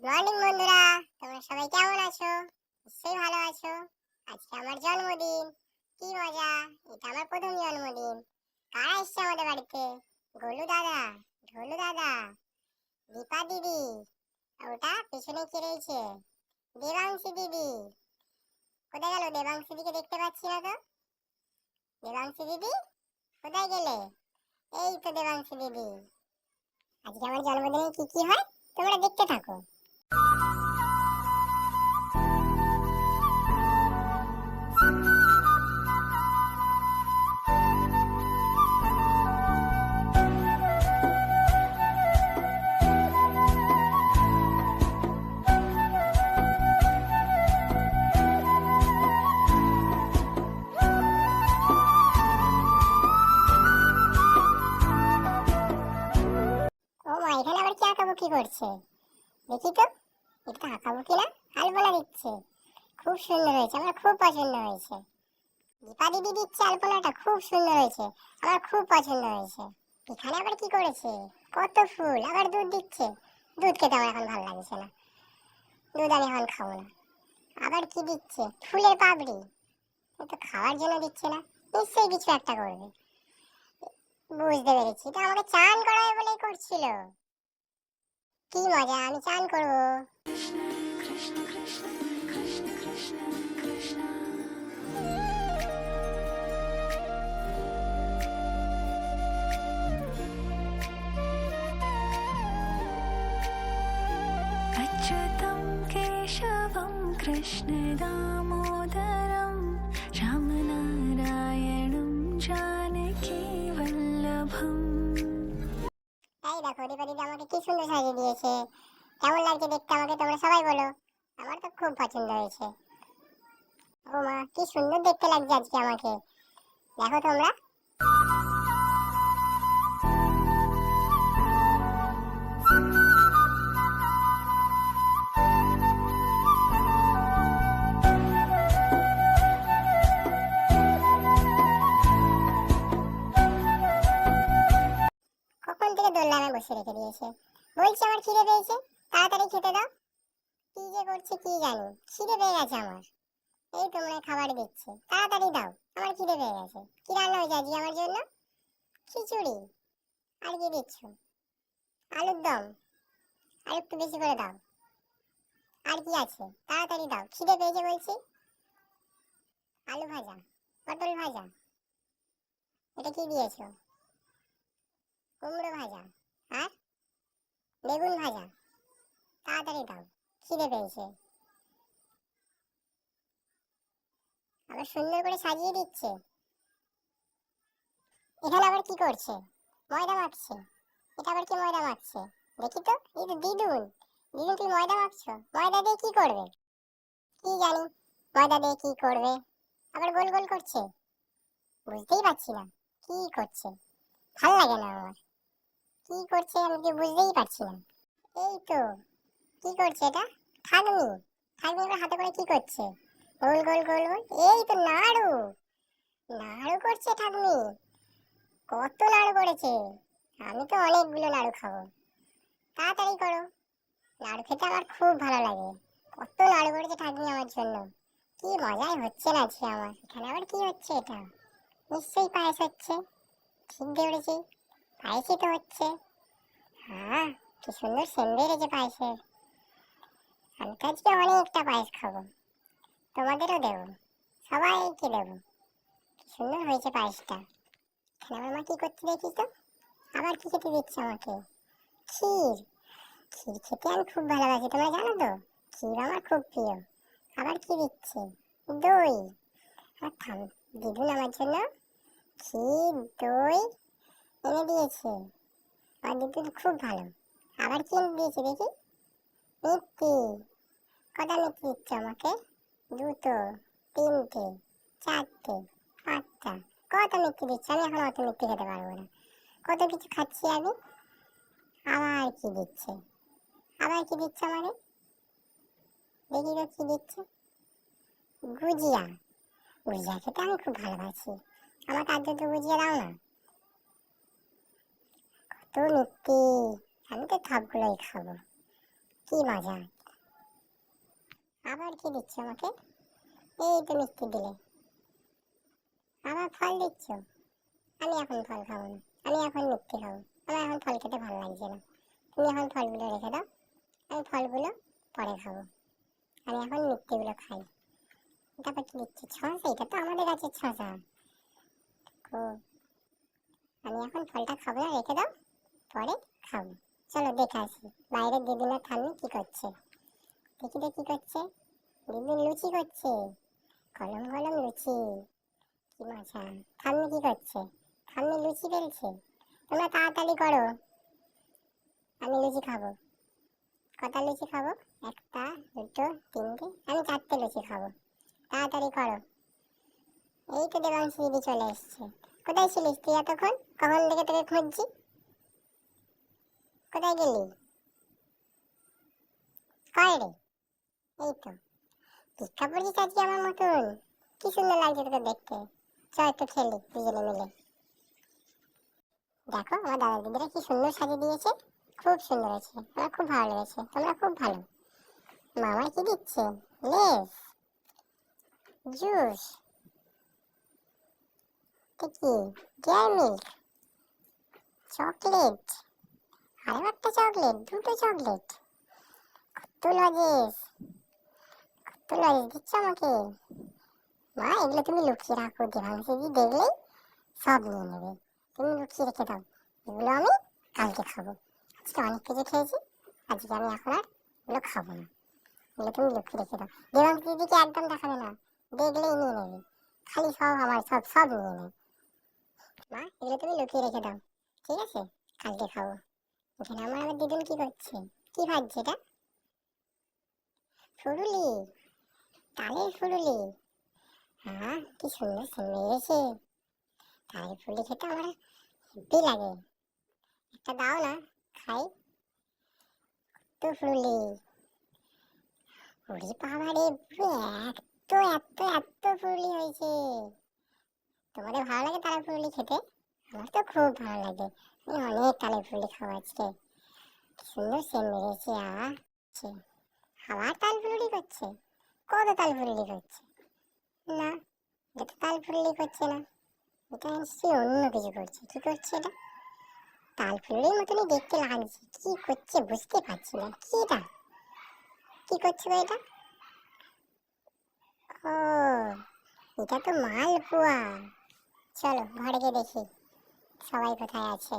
Morning বন্ধুরা, তোমরা সবাই কেমন আছো? নিশ্চয়ই ভালো আছো। আজকে আমার জন্মদিন। কি মজা! এটা আমার প্রথম জন্মদিন। কারা এসছে আমাদের বাড়িতে? গোলু দাদা, ঢোলু দাদা, দীপা দিদি, আর ওটা পেছনে কে রয়েছে? দেবাংশী দিদি। কোথায় গেল দেবাংশী দিদিকে? দেখতে পাচ্ছি না তো। দেবাংশী দিদি কোথায় গেলে? এই তো দেবাংশী দিদি। আজকে আমার জন্মদিনে কি কি হয় তোমরা দেখতে থাকো। ও মা, এখানে আবার কি আঁকাবুকি করছে? দেখি তো। এটা তো আঁকাবুকি না, আলপনা দিচ্ছে। খুব সুন্দর হয়েছে, আমার খুব পছন্দ হয়েছে। দীপা দিদি দিচ্ছে আলপনাটা, খুব সুন্দর হয়েছে, আমার খুব পছন্দ হয়েছে। এখানে আবার কি করেছে? কত ফুল, আবার দুধ দিচ্ছে। দুধ খেতে আমার এখন ভালো লাগছে না, দুধ আমি এখন খাবো না। আবার কি দিচ্ছে? ফুলের পাপড়ি। এ তো খাওয়ার জন্য দিচ্ছে না, নিশ্চয়ই কিছু একটা করবে। বুঝতে পেরেছি, এটা আমাকে চান করাবে বলেই করছিল। কি মজা, আমি চান করবো। अच्युतं केशवं कृष्णदामोदरं रामनारायणं जानकीवल्लभम्। এই দেখো, দীপা দিদি আমাকে কি সুন্দর সাজিয়ে দিয়েছে। কেমন লাগছে দেখতে আমাকে তোমরা সবাই বলো। আমার তো খুব পছন্দ হয়েছে। ও মা, কি সুন্দর দেখতে লাগছে আজকে আমাকে। দেখো তোমরা। কখন থেকে দোলনায় বসে রেখে দিয়েছে। বলছি আমার খিদে পেয়েছে, তাড়াতাড়ি খেতে দাও। কি যে করছে কি জানি, খিদে পেয়ে গেছে আমার। এই তোমরা খাবার দিচ্ছে, তাড়াতাড়ি দাও, আমার খিদে পেয়ে গেছে। কি রান্না হয়েছে আজকে আমার জন্য? খিচুড়ি। আর কি দিচ্ছ? আলুর দম। আর একটু বেশি করে দাও। আর কি আছে? তাড়াতাড়ি দাও, খিদে পেয়েছে বলছি। আলু ভাজা, পটল ভাজা। এটা কি দিয়েছো? কুমড়ো ভাজা আর বেগুন ভাজা। তাড়াতাড়ি দাও, খিদে পেয়েছে। আবার সুন্দর করে সাজিয়ে দিচ্ছে। এখানে আবার কি করছে? ময়দা মাখছে। এটা আবার কি ময়দা মাখছে? দেখি তো। এই তো দিদুন। দিদুন, তুই ময়দা মাখছো? ময়দা দিয়ে কি করবে? কি জানি ময়দা দিয়ে কি করবে। আবার গোল গোল করছে, বুঝতেই পারছি না কি করছে। ভাল লাগে না আমার। কি করছে আমি কি বুঝতেই পারছি না। এই তো, কি করছে এটা? থাগনি। থাগনি এবার হাতে করে কি করছে? গোল গোল গোল গোল। এই তো নাড়ু। নাড়ু করছে ঠাকুমি। কত নাড়ু করেছে! আমি তো অনেকগুলো নাড়ু খাবো। তাড়াতাড়ি করো। নাড়ু খেতে আমার খুব ভালো লাগে। কত নাড়ু করেছে ঠাকুমি আমার জন্য। কি মজাই হচ্ছে না আজকে আমার। এখানে আবার কি হচ্ছে এটা? নিশ্চয়ই পায়েস হচ্ছে। ঠিক ধরেছি, পায়েসই তো হচ্ছে। হ্যাঁ, কি সুন্দর সেন্ট বেরিয়েছে পায়েসের। আমি তো আজকে অনেকটা পায়েস খাবো, তোমাদেরও দেবো, সবাইকে দেবো। কি সুন্দর হয়েছে পায়েসটা। এখানে আমার মা কি করছে দেখি তো। আবার কি খেতে দিচ্ছে আমাকে? ক্ষীর। ক্ষীর খেতে আমি খুব ভালোবাসি, তোমরা জানো তো। ক্ষীর আমার খুব প্রিয়। আবার কি দিচ্ছে? দই। আর দিদুন আমার জন্য ক্ষীর দই এনে দিয়েছে। আর দিদুন খুব ভালো। আবার কি এনে দিয়েছে দেখি? মিষ্টি। কটা মিষ্টি দিচ্ছে আমাকে? দুটো, তিনটে, চারটে, পাঁচটা। কত মিষ্টি দিচ্ছে, আমি এখন অত মিষ্টি খেতে পারবো না। কত কিছু খাচ্ছি আমি। আবার কি দিচ্ছে? আবার কি দিচ্ছে আমাকে? দেখি তো কি দিচ্ছে। গুজিয়া। গুজিয়া খেতে আমি খুব ভালোবাসি। আমার তার জন্য গুজিয়া দাও না। কত মিষ্টি! আমি তো সবগুলোই খাবো। কি কি মজা। আবার কি দিচ্ছ আমাকে? এই তো মিষ্টি দিলে, আবার ফল দিচ্ছ। আমি এখন ফল খাবো না, আমি এখন মিষ্টি খাবো। আমার এখন ফল খেতে ভালো লাগছে না। তুমি এখন ফলগুলো রেখে দাও, আমি ফলগুলো পরে খাবো। আমি এখন মিষ্টিগুলো খাই। তারপর কি দিচ্ছি? শসা, এটা তো আমাদের গাছের শসা। ও, আমি এখন ফলটা খাবো না, রেখে দাও, পরে খাবো। চলো দেখে আসি বাইরে দিদিমার ঠাম্মি কি করছে। দেখি তো কি করছে। দিদি লুচি করছে, গরম গরম লুচি। কি মজা। ঠাম্মি কি করছে? ঠাম্মি লুচি বেলছে। তোমরা তাড়াতাড়ি করো, আমি লুচি খাবো। কটা লুচি খাবো? একটা, দুটো, তিনটে, আমি চারটে লুচি খাবো। তাড়াতাড়ি করো। এই তো দেবাংশী দিদি চলে এসছে। কোথায় ছিলিস তুই এতক্ষণ? কখন থেকে তোকে খুঁজছি। কোথায় গেলি? কয় রে? এই তো ভিক্ষা পড়ছিস আজকে আমার মতন। কি সুন্দর লাগছে তোকে দেখতে। চল একটু খেলি দুজনে মিলে। দেখো আমার দাদা দিদিরা কি সুন্দর সাজিয়ে দিয়েছে, খুব সুন্দর আছে। আমার খুব ভালো লেগেছে, তোমরা খুব ভালো। মামা কি দিচ্ছে? লেস, জুস, কি ডেয়ারি মিল্ক, চকলেট, আরো একটা চকলেট, দুটো চকলেট। কত লজেস, কত লজেস দিচ্ছ আমাকে। মা এগুলো তুমি লুকিয়ে রাখো, দেবাংশী দিদি দেখলেই সব নিয়ে নেবে। তুমি লুকিয়ে রেখে দাও, এগুলো আমি কালকে খাবো। আজকে অনেক কিছু খেয়েছি, আজকে আমি এখন আর এগুলো খাবো না। এগুলো তুমি লুকিয়ে রেখে দাও। দেবাংশী দিদিকে একদম দেখাবে না, দেখলেই নিয়ে নেবে। খালি সব আমার, সব সব নিয়ে নেবে। মা এগুলো তুমি লুকিয়ে রেখে দাও, ঠিক আছে? কালকে খাবো। এখানে আমার আবার দিদুন কি করছে? কি ভাজছে এটা? ফুরুলি, তালের ফুরুলি। হ্যাঁ কি সুন্দর সেন্ট বেরিয়েছে। তালের ফুরুলি খেতে আমার হেব্বি লাগে। একটা দাও না, খাই। তো ফুরুলি, ওরে বাবা রে, পুরো এত এত এত ফুরুলি হয়েছে। তোমাদের ভালো লাগে তালের ফুরুলি খেতে? আমার তো খুব ভালো লাগে। আমি অনেক তালের ফুরুলি খাবো আজকে। কি সুন্দর সেন্ট বেরিয়েছে। আবার তাল ফুরুলি করছে। কত তাল ফুরুলি করছে? না, এটা তো তাল ফুরুলি করছে না। এটা নিশ্চয়ই অন্য কিছু করছে। কি করছে এটা? তাল ফুলুরির মতনই দেখতে লাগছে, কি করছে বুঝতে পারছি না। কি এটা? কি করছে গো এটা? ও, এটা তো মালপোয়া। চলো ঘরে গিয়ে দেখি সবাই কোথায় আছে।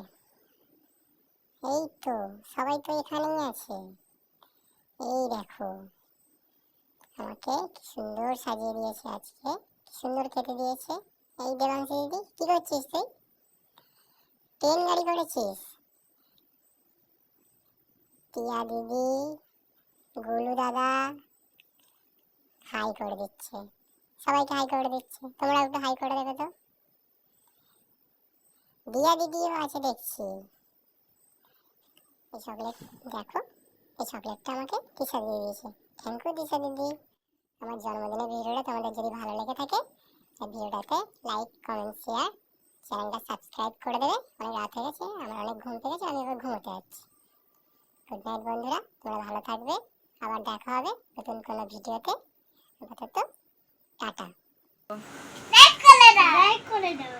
এই তো সবাই তো এখানেই আছে। এই দেখো আমাকে কি সুন্দর সাজিয়ে দিয়েছে আজকে, কি সুন্দর খেতে দিয়েছে। এই দেবাংশী দিদি কি করছিস তুই? ট্রেন গাড়ি করেছিস? টিয়া দিদি, গোলু দাদা হাই করে দিচ্ছে, সবাইকে হাই করে দিচ্ছে। তোমরা একটু হাই করে দেবে তো। দিয়া দিদিও আছে দেখছি। এই চকলেট দেখো, এই চকলেটটা আমাকে দিশা দিয়ে দিয়েছে। থ্যাংক ইউ দিশা দিদি। আমার জন্মদিনের ভিডিওটা তোমাদের যদি ভালো লেগে থাকে, এই ভিডিওটাতে লাইক কমেন্ট শেয়ার, চ্যানেলটা সাবস্ক্রাইব করে দেবে। অনেক রাত হয়ে গেছে, আমার অনেক ঘুম পেয়েছে, আমি এবার ঘুমোতে যাচ্ছি। গুড নাইট বন্ধুরা, তোমরা ভালো থাকবে। আবার দেখা হবে নতুন কোনো ভিডিওতে। আপাতত টাটা। লাইক করে দাও, লাইক করে দাও।